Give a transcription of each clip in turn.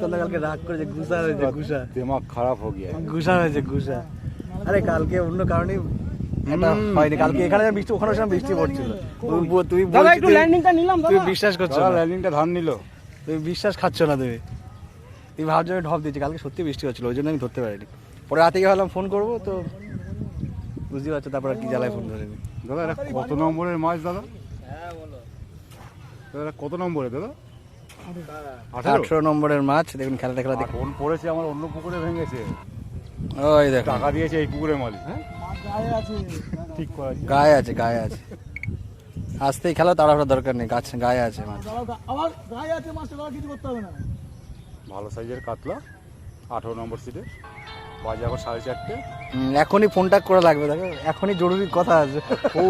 কালকে রাগ করেছে, গুসা হয়েছে, গুসা, দিমাগ খারাপ হয়ে গিয়ে গুসা হয়েছে, গুসা। আরে কালকে অন্য কারণে এটা হয়নি, কালকে এখানে বৃষ্টি, ওখানে সময় বৃষ্টি পড়ছিল। তুই একটু ল্যান্ডিংটা নিলাম, তুই বিশ্বাস করছো না, ল্যান্ডিংটা ধার নিল, তুমি বিশ্বাস খাচ্ছ না, তুমি ভাবছো আমি ঢপ দিচ্ছি। কালকে সত্যি বৃষ্টি হচ্ছিল, ওই জন্য আমি ধরতে পারিনি। পরে রাতে গিয়ে ভাবলাম ফোন করবো, তো বুঝতে পারছো তারপর আর কি জ্বালায় ফোন ধরেনি। দাদা এটা কত নম্বরের মাছ দাদা? দাদা কত নম্বরে দাদা? 18 নম্বরের মাছ। দেখুন খেলাটা খেলা দেখুন, ফোন পড়েছে আমার অন্য পুকুরে ভেঙেছে, ওই দেখো টাকা দিয়েছে এই পুকুরের মালিক। হ্যাঁ ঠিক করা গায়ে আছে, গায়ে আছে। আসতেই খেলা, তাড়াহুড়া দরকার নেই, গাছ গায়ে আছে মাছ। আমার গায়ে আছে মাছটা, কিছু করতে হবে না। ভালো সাইজের কাতলা, 18 নম্বর সিটে, বাজে এখন 4:30। এখনই ফোনটা করা লাগবে, দেখো এখনই জরুরি কথা আছে। ও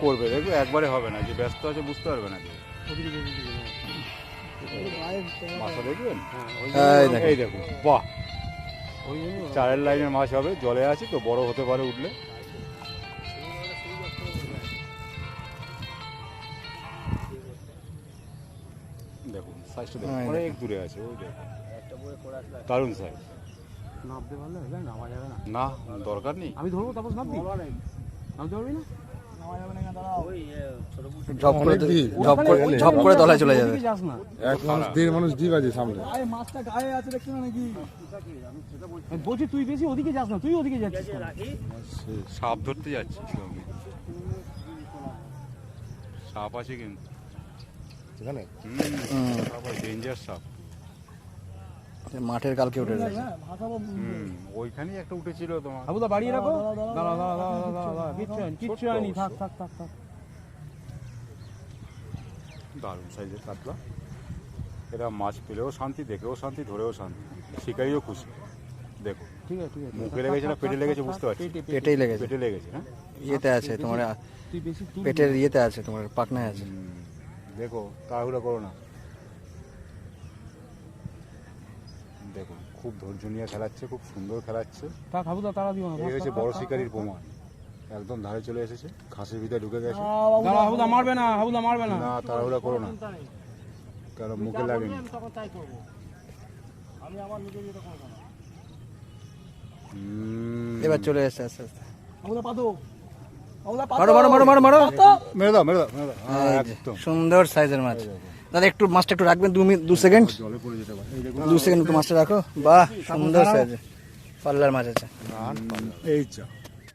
করবে, দেখবে একবারে হবে না, যে ব্যস্ত আছে বুঝতে পারবে না। মাছটা দেখবেন, এই দেখুন, বাহ, চারের লাইনের মাছ হবে, জলে আছে তো, বড় হতে পারে উঠলে। দেখুন সাইজটা দেখুন, অনেক দূরে আছে, ওই দেখুন, দারুণ সাইজ। নামতে পারলে হবে, নামা যাবে না। না দরকার নেই, আমি ধরবো, তারপর নামবি, নামতে পারবি না, নামা যাবে না। ঝপ করে তলায় চলে যাবে। যাস না, এক মানুষ 1.5 মানুষ ডিপ আছে সামনে। মাছটা গায়ে আছে, দেখছি না নাকি? বলছি তুই বেশি ওদিকে যাস না, তুই ওদিকে যাচ্ছিস। সাপ ধরতে যাচ্ছি, সাপ আছে কিন্তু এখানে, ডেঞ্জার সাপ। মাঠের কালকে উঠে গেছে, ওইখানেই একটা উঠেছিল তোমার। আবুদা বাড়িয়ে রাখো, দাঁড়া দাঁড়া দাঁড়া দাঁড়া, কিচ্ছু হয়নি, থাক থাক থাক থাক। দারুণ সাইজের কাতলা, এরা মাছ পেলেও শান্তি, দেখেও শান্তি, ধরেও শান্তি, শিকারিও খুশি। দেখো ঠিক আছে ঠিক আছে, মুখে লেগেছে না পেটে লেগেছে বুঝতে পারছি, পেটেই লেগেছে, পেটে লেগেছে। হ্যাঁ ইয়েতে আছে তোমার, তুই বেশি পেটের ইয়েতে আছে তোমার, পাকনায় আছে। দেখো তাড়াহুড়া করো না, দেখো খুব ধৈর্য নিয়ে খেলাচ্ছে, খুব সুন্দর খেলাচ্ছে। থাক আবুদা, তাড়া দিও না। এই হচ্ছে বড় শিকারির প্রমাণ, একদম ধারে চলে এসেছে, ঘাসের ভিতরে ঢুকে গেছে। দাঁড়া আবুদা, মারবে না, আবুদা মারবে না। না তাড়াহুড়া করো না, কারণ মুখে লাগেনি। তখন তাই করবো, আমি আমার নিজে যেটা করবো না। এবার চলে এসেছে আস্তে আস্তে। আবুদা পাদো, আবুদা মারো মারো মারো মারো মারো, মেরে দাও মেরে দাও মেরে দাও, একদম সুন্দর সাইজের মাছ। দাদা একটু মাছটা একটু রাখবেন, 2 সেকেন্ড, জলে পড়ে যেতে পারে। 2 সেকেন্ড একটু মাছটা রাখো। বাহ সুন্দর সাইজের পাল্লার মাছ আছে। এই চা